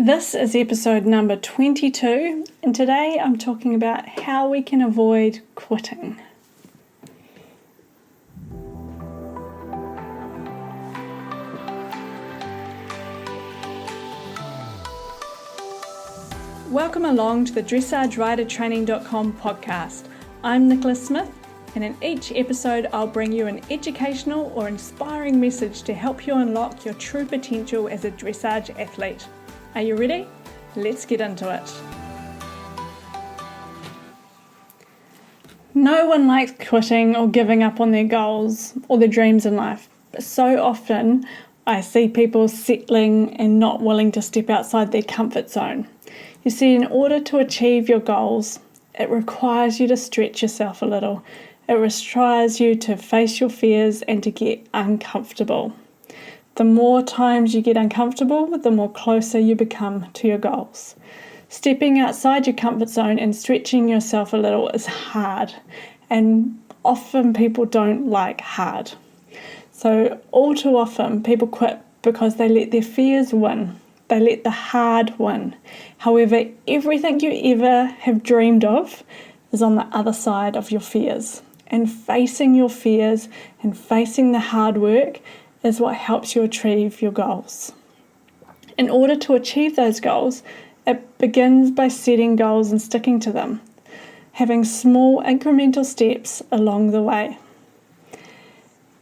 This is episode number 22, and today I'm talking about how we can avoid quitting. Welcome along to the dressageridertraining.com podcast. I'm Nicola Smith, and in each episode I'll bring you an educational or inspiring message to help you unlock your true potential as a dressage athlete. Are you ready? Let's get into it. No one likes quitting or giving up on their goals or their dreams in life, but so often I see people settling and not willing to step outside their comfort zone. You see, in order to achieve your goals, it requires you to stretch yourself a little. It requires you to face your fears and to get uncomfortable. The more times you get uncomfortable, the more closer you become to your goals. Stepping outside your comfort zone and stretching yourself a little is hard, and often people don't like hard. So all too often people quit because they let their fears win. They let the hard win. However, everything you ever have dreamed of is on the other side of your fears. And facing your fears and facing the hard work is what helps you achieve your goals. In order to achieve those goals, it begins by setting goals and sticking to them, having small incremental steps along the way.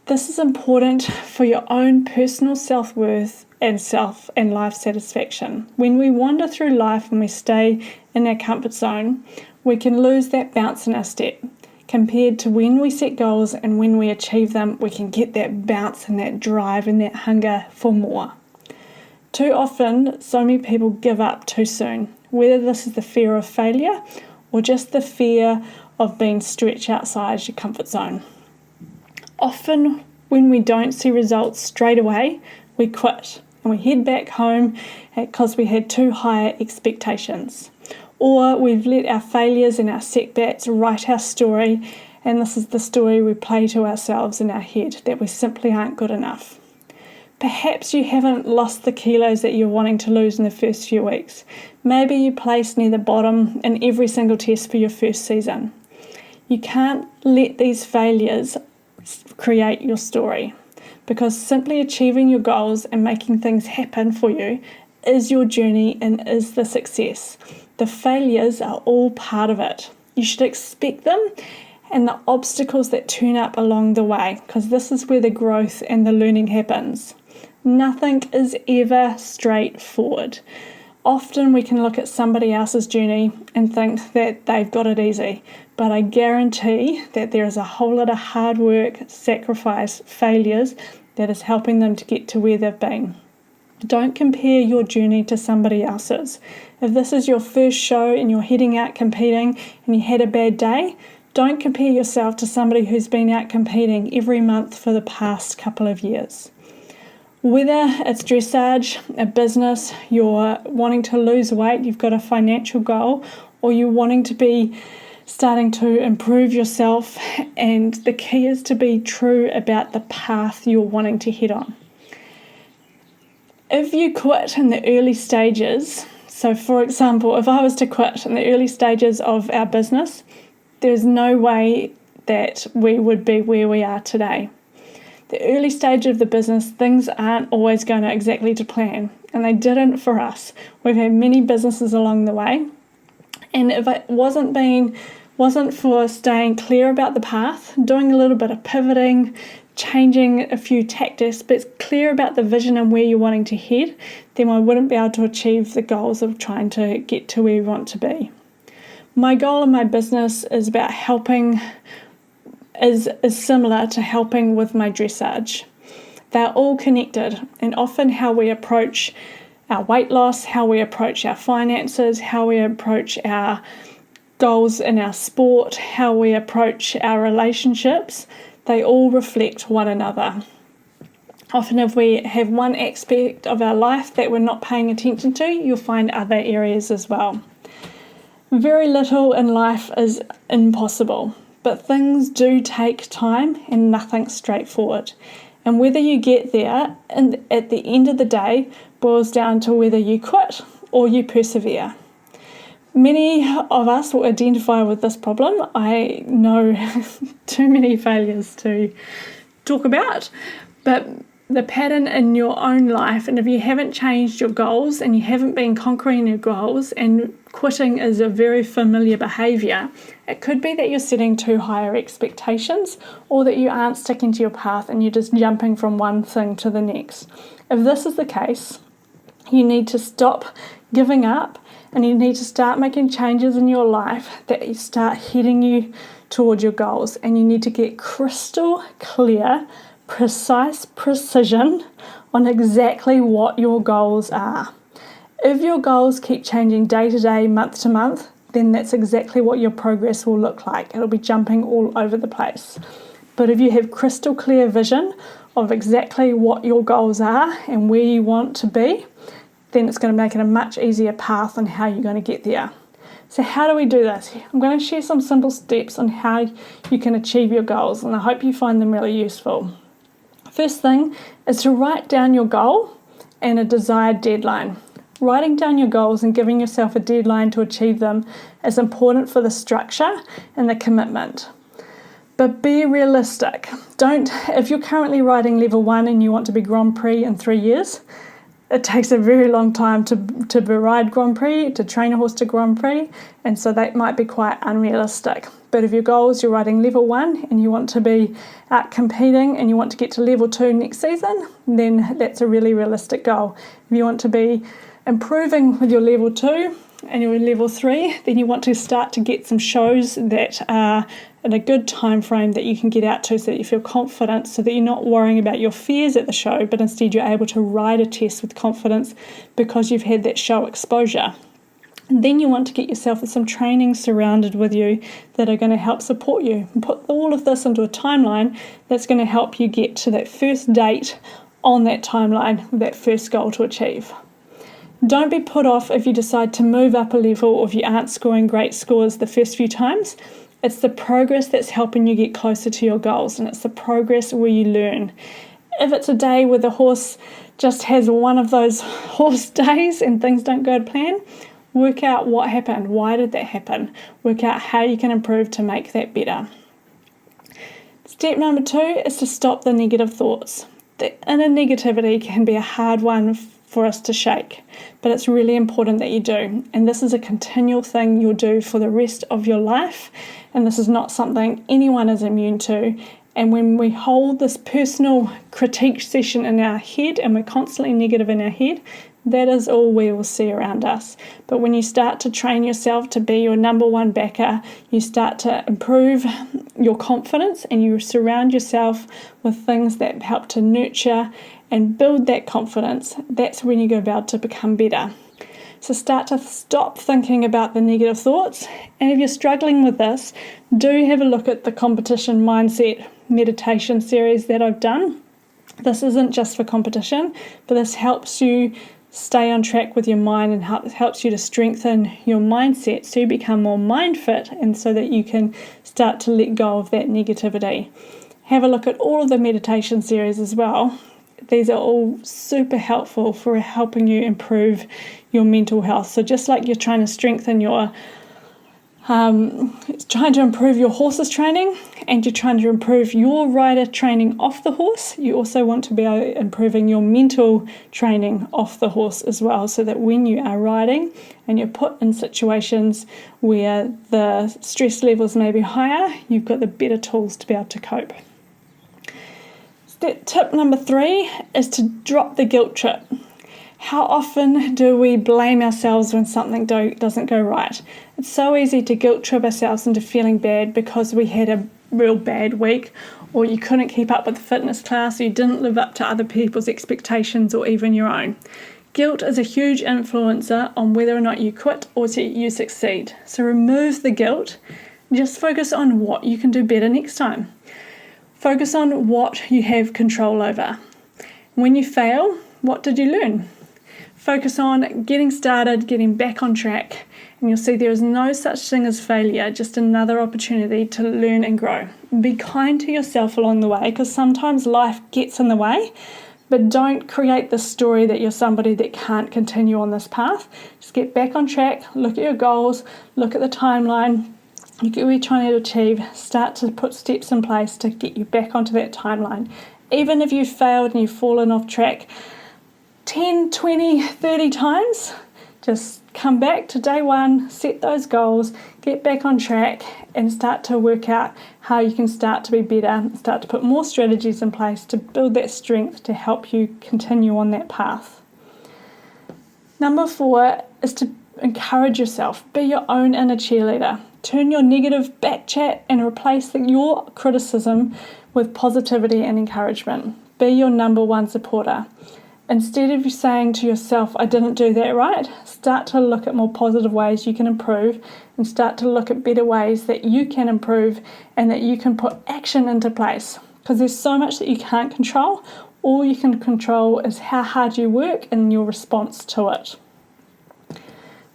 This is important for your own personal self-worth and life satisfaction. When we wander through life and we stay in our comfort zone, we can lose that bounce in our step. Compared to when we set goals and when we achieve them, we can get that bounce and that drive and that hunger for more. Too often, so many people give up too soon, whether this is the fear of failure or just the fear of being stretched outside your comfort zone. Often, when we don't see results straight away, we quit and we head back home because we had too high expectations. Or we've let our failures and our setbacks write our story, and this is the story we play to ourselves in our head, that we simply aren't good enough. Perhaps you haven't lost the kilos that you're wanting to lose in the first few weeks. Maybe you placed near the bottom in every single test for your first season. You can't let these failures create your story, because simply achieving your goals and making things happen for you is your journey and is the success. The failures are all part of it. You should expect them and the obstacles that turn up along the way, because this is where the growth and the learning happens. Nothing is ever straightforward. Often we can look at somebody else's journey and think that they've got it easy, but I guarantee that there is a whole lot of hard work, sacrifice, failures that is helping them to get to where they've been. Don't compare your journey to somebody else's. If this is your first show and you're heading out competing and you had a bad day, don't compare yourself to somebody who's been out competing every month for the past couple of years. Whether it's dressage, a business, you're wanting to lose weight, you've got a financial goal, or you're wanting to be starting to improve yourself, and the key is to be true about the path you're wanting to head on. If you quit in the early stages, so for example, if I was to quit in the early stages of our business, there's no way that we would be where we are today. The early stage of the business, things aren't always going exactly to plan, and they didn't for us. We've had many businesses along the way, and if it wasn't for staying clear about the path, doing a little bit of pivoting, changing a few tactics, but clear about the vision and where you're wanting to head, then I wouldn't be able to achieve the goals of trying to get to where we want to be. My goal in my business is about helping, is similar to helping with my dressage. They're all connected, and often how we approach our weight loss, how we approach our finances, how we approach our goals in our sport, how we approach our relationships, they all reflect one another. Often if we have one aspect of our life that we're not paying attention to, you'll find other areas as well. Very little in life is impossible, but things do take time and nothing's straightforward. And whether you get there and at the end of the day boils down to whether you quit or you persevere. Many of us will identify with this problem. I know too many failures to talk about, but the pattern in your own life, and if you haven't changed your goals and you haven't been conquering your goals, and quitting is a very familiar behaviour, it could be that you're setting too higher expectations, or that you aren't sticking to your path and you're just jumping from one thing to the next. If this is the case, you need to stop giving up, and you need to start making changes in your life that start heading you towards your goals. And you need to get crystal clear, precise precision on exactly what your goals are. If your goals keep changing day to day, month to month, then that's exactly what your progress will look like. It'll be jumping all over the place. But if you have crystal clear vision of exactly what your goals are and where you want to be, then it's going to make it a much easier path on how you're going to get there. So how do we do this? I'm going to share some simple steps on how you can achieve your goals, and I hope you find them really useful. First thing is to write down your goal and a desired deadline. Writing down your goals and giving yourself a deadline to achieve them is important for the structure and the commitment. But be realistic. If you're currently riding level 1 and you want to be Grand Prix in 3 years, it takes a very long time to ride Grand Prix, to train a horse to Grand Prix, and so that might be quite unrealistic. But if your goal is you're riding level 1 and you want to be out competing and you want to get to level 2 next season, then that's a really realistic goal. If you want to be improving with your level 2 and you're in level 3, then you want to start to get some shows that are in a good time frame that you can get out to, so that you feel confident, so that you're not worrying about your fears at the show, but instead you're able to ride a test with confidence because you've had that show exposure. And then you want to get yourself some training surrounded with you that are going to help support you, and put all of this into a timeline that's going to help you get to that first date on that timeline with that first goal to achieve. Don't be put off if you decide to move up a level or if you aren't scoring great scores the first few times. It's the progress that's helping you get closer to your goals, and it's the progress where you learn. If it's a day where the horse just has one of those horse days and things don't go to plan, work out what happened. Why did that happen? Work out how you can improve to make that better. Step number 2 is to stop the negative thoughts. The inner negativity can be a hard one for us to shake, but it's really important that you do. And this is a continual thing you'll do for the rest of your life, and this is not something anyone is immune to. And when we hold this personal critique session in our head and we're constantly negative in our head, that is all we will see around us. But when you start to train yourself to be your number one backer, you start to improve your confidence and you surround yourself with things that help to nurture and build that confidence. That's when you go about to become better. So start to stop thinking about the negative thoughts. And if you're struggling with this, do have a look at the competition mindset meditation series that I've done. This isn't just for competition, but this helps you stay on track with your mind and helps you to strengthen your mindset so you become more mind fit, and so that you can start to let go of that negativity. Have a look at all of the meditation series as well. These are all super helpful for helping you improve your mental health. So just like you're trying to strengthen trying to improve your horse's training, and you're trying to improve your rider training off the horse, you also want to be improving your mental training off the horse as well, so that when you are riding and you're put in situations where the stress levels may be higher, you've got the better tools to be able to cope. Tip number 3 is to drop the guilt trip. How often do we blame ourselves when something doesn't go right? It's so easy to guilt trip ourselves into feeling bad because we had a real bad week, or you couldn't keep up with the fitness class, or you didn't live up to other people's expectations or even your own. Guilt is a huge influencer on whether or not you quit or you succeed. So remove the guilt. Just focus on what you can do better next time. Focus on what you have control over. When you fail, what did you learn? Focus on getting started, getting back on track, and you'll see there is no such thing as failure, just another opportunity to learn and grow. Be kind to yourself along the way, because sometimes life gets in the way, But don't create the story that you're somebody that can't continue on this path. Just get back on track, look at your goals, look at the timeline, look at what you're trying to achieve, start to put steps in place to get you back onto that timeline. Even if you've failed and you've fallen off track 10, 20, 30 times, just come back to day one, set those goals, get back on track, and start to work out how you can start to be better, start to put more strategies in place to build that strength to help you continue on that path. Number 4 is to encourage yourself. Be your own inner cheerleader. Turn your negative back chat and replace your criticism with positivity and encouragement. Be your number one supporter. Instead of you saying to yourself, I didn't do that right, start to look at more positive ways you can improve and start to look at better ways that you can improve and that you can put action into place. Because there's so much that you can't control. All you can control is how hard you work and your response to it.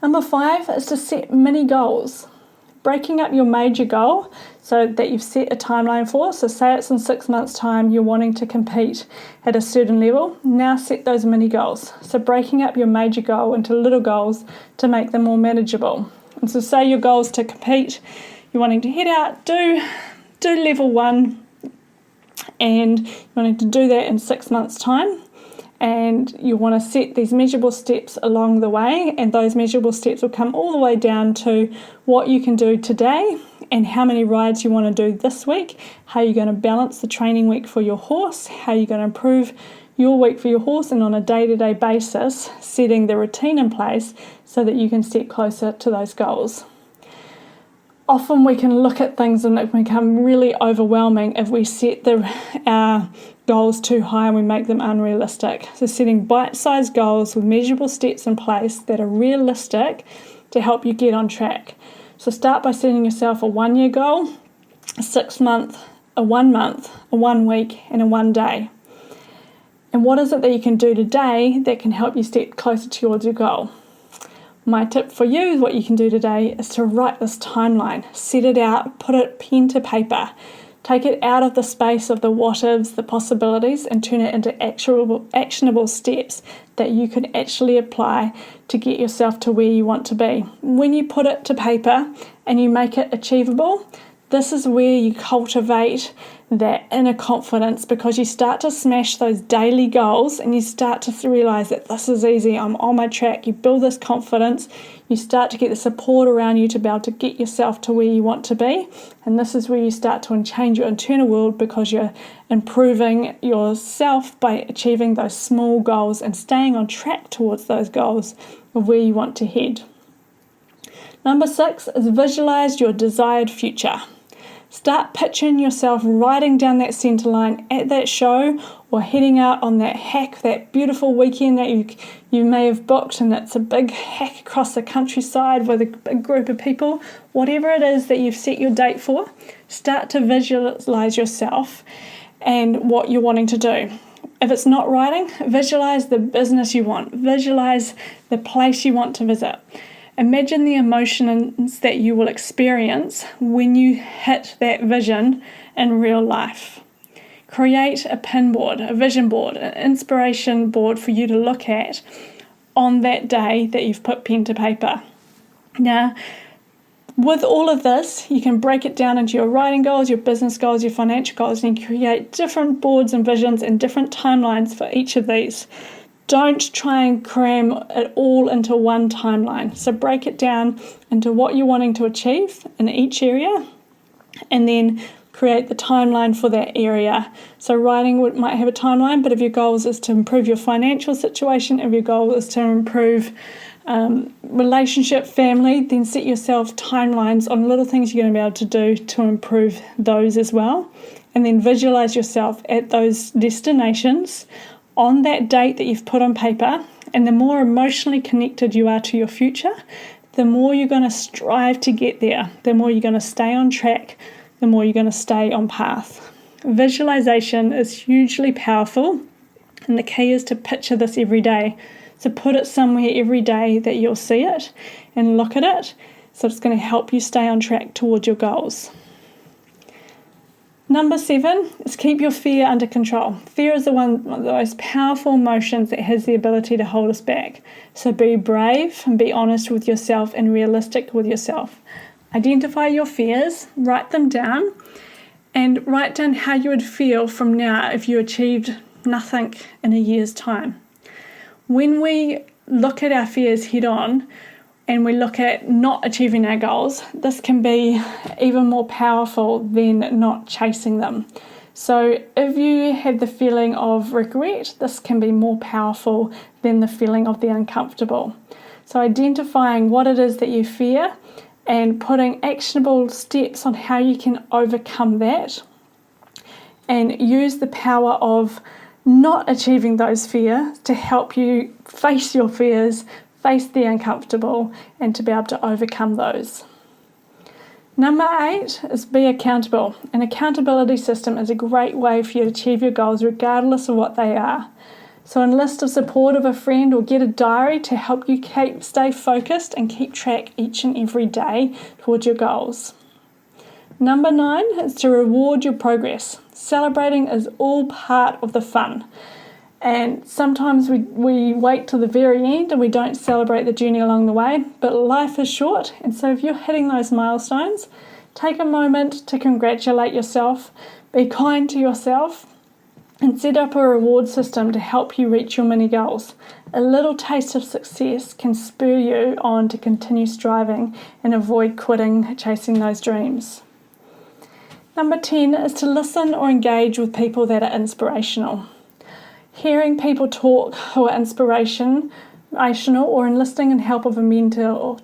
Number 5 is to set mini goals. Breaking up your major goal so that you've set a timeline for. So say it's in 6 months' time, you're wanting to compete at a certain level. Now set those mini goals. So breaking up your major goal into little goals to make them more manageable. And so say your goal is to compete, you're wanting to head out, do level 1, and you're wanting to do that in 6 months' time. And you want to set these measurable steps along the way, and those measurable steps will come all the way down to what you can do today and how many rides you want to do this week, how you're going to balance the training week for your horse, how you're going to improve your week for your horse, and on a day-to-day basis setting the routine in place so that you can step closer to those goals. Often we can look at things and it can become really overwhelming if we set our goals too high and we make them unrealistic. So setting bite-sized goals with measurable steps in place that are realistic to help you get on track. So start by setting yourself a 1-year goal, a 6 month, a 1 month, a 1 week, and a 1 day. And what is it that you can do today that can help you step closer towards your goal? My tip for you, what you can do today, is to write this timeline. Set it out, put it pen to paper. Take it out of the space of the what ifs, the possibilities, and turn it into actionable steps that you can actually apply to get yourself to where you want to be. When you put it to paper and you make it achievable, this is where you cultivate that inner confidence, because you start to smash those daily goals and you start to realize that this is easy, I'm on my track. You build this confidence, you start to get the support around you to be able to get yourself to where you want to be, and this is where you start to change your internal world, because you're improving yourself by achieving those small goals and staying on track towards those goals of where you want to head. Number 6 is visualize your desired future. Start picturing yourself riding down that centre line at that show, or heading out on that hack, that beautiful weekend that you may have booked, and it's a big hack across the countryside with a big group of people. Whatever it is that you've set your date for, start to visualise yourself and what you're wanting to do. If it's not riding, visualise the business you want. Visualise the place you want to visit. Imagine the emotions that you will experience when you hit that vision in real life. Create a pin board, a vision board, an inspiration board for you to look at on that day that you've put pen to paper. Now, with all of this, you can break it down into your writing goals, your business goals, your financial goals, and you create different boards and visions and different timelines for each of these. Don't try and cram it all into one timeline. So break it down into what you're wanting to achieve in each area, and then create the timeline for that area. So writing might have a timeline, but if your goal is to improve your financial situation, if your goal is to improve relationship, family, then set yourself timelines on little things you're going to be able to do to improve those as well. And then visualize yourself at those destinations on that date that you've put on paper. And the more emotionally connected you are to your future, the more you're going to strive to get there, the more you're going to stay on track, the more you're going to stay on path. Visualization is hugely powerful, and the key is to picture this every day. So put it somewhere every day that you'll see it and look at it. So it's going to help you stay on track towards your goals. Number 7 is keep your fear under control. Fear is one of the most powerful emotions that has the ability to hold us back. So be brave and be honest with yourself and realistic with yourself. Identify your fears, write them down, and write down how you would feel from now if you achieved nothing in a year's time. When we look at our fears head on, and we look at not achieving our goals, this can be even more powerful than not chasing them. So if you have the feeling of regret, this can be more powerful than the feeling of the uncomfortable. So identifying what it is that you fear and putting actionable steps on how you can overcome that, and use the power of not achieving those fears to help you face your fears, face the uncomfortable, and to be able to overcome those. Number 8 is be accountable. An accountability system is a great way for you to achieve your goals regardless of what they are. So enlist the support of a friend or get a diary to help you stay focused and keep track each and every day towards your goals. Number 9 is to reward your progress. Celebrating is all part of the fun. And sometimes we wait till the very end and we don't celebrate the journey along the way, but life is short, and so if you're hitting those milestones, take a moment to congratulate yourself, be kind to yourself, and set up a reward system to help you reach your mini goals. A little taste of success can spur you on to continue striving and avoid quitting chasing those dreams. Number 10 is to listen or engage with people that are inspirational. Hearing people talk who are inspirational or enlisting in help of a mentor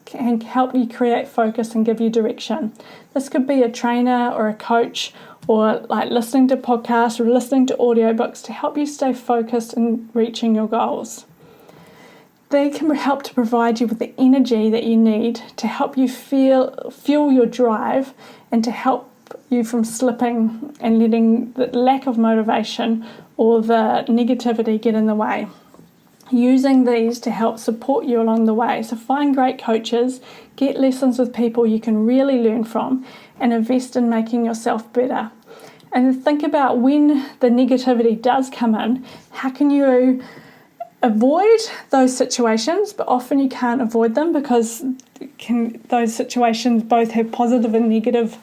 can help you create focus and give you direction. This could be a trainer or a coach, or like listening to podcasts or listening to audiobooks to help you stay focused in reaching your goals. They can help to provide you with the energy that you need to help you fuel your drive and to help you from slipping and letting the lack of motivation or the negativity get in the way. Using these to help support you along the way. So find great coaches, get lessons with people you can really learn from, and invest in making yourself better. And think about when the negativity does come in, how can you avoid those situations? But often you can't avoid them because those situations both have positive and negative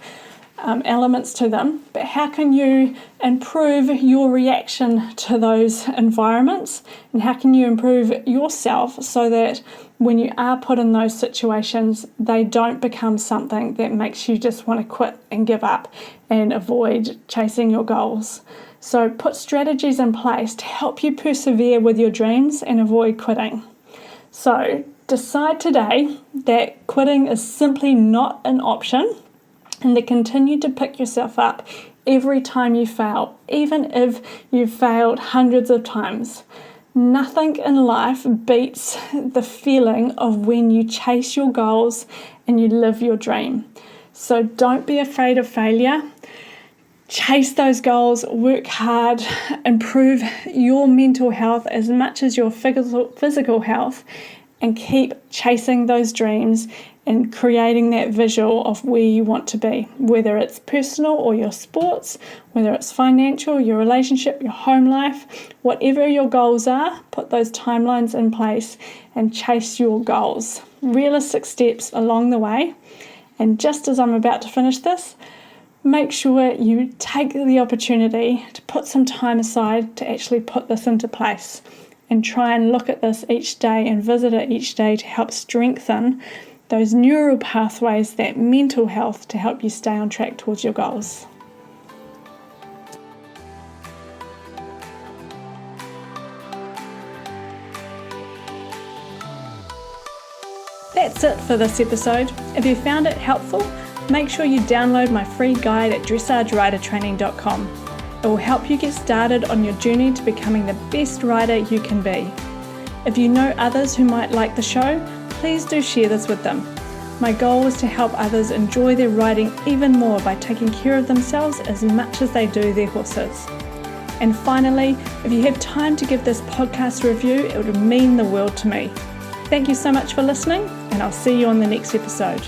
elements to them, but how can you improve your reaction to those environments, and how can you improve yourself so that when you are put in those situations, they don't become something that makes you just want to quit and give up and avoid chasing your goals. So put strategies in place to help you persevere with your dreams and avoid quitting. So decide today that quitting is simply not an option, and to continue to pick yourself up every time you fail, even if you've failed hundreds of times. Nothing in life beats the feeling of when you chase your goals and you live your dream. So don't be afraid of failure. Chase those goals, work hard, improve your mental health as much as your physical health, and keep chasing those dreams and creating that visual of where you want to be, whether it's personal or your sports, whether it's financial, your relationship, your home life, whatever your goals are, put those timelines in place and chase your goals. Realistic steps along the way. And just as I'm about to finish this, make sure you take the opportunity to put some time aside to actually put this into place, and try and look at this each day and visit it each day to help strengthen those neural pathways, that mental health, to help you stay on track towards your goals. That's it for this episode. If you found it helpful, make sure you download my free guide at dressageridertraining.com. It will help you get started on your journey to becoming the best rider you can be. If you know others who might like the show, please do share this with them. My goal is to help others enjoy their riding even more by taking care of themselves as much as they do their horses. And finally, if you have time to give this podcast a review, it would mean the world to me. Thank you so much for listening, and I'll see you on the next episode.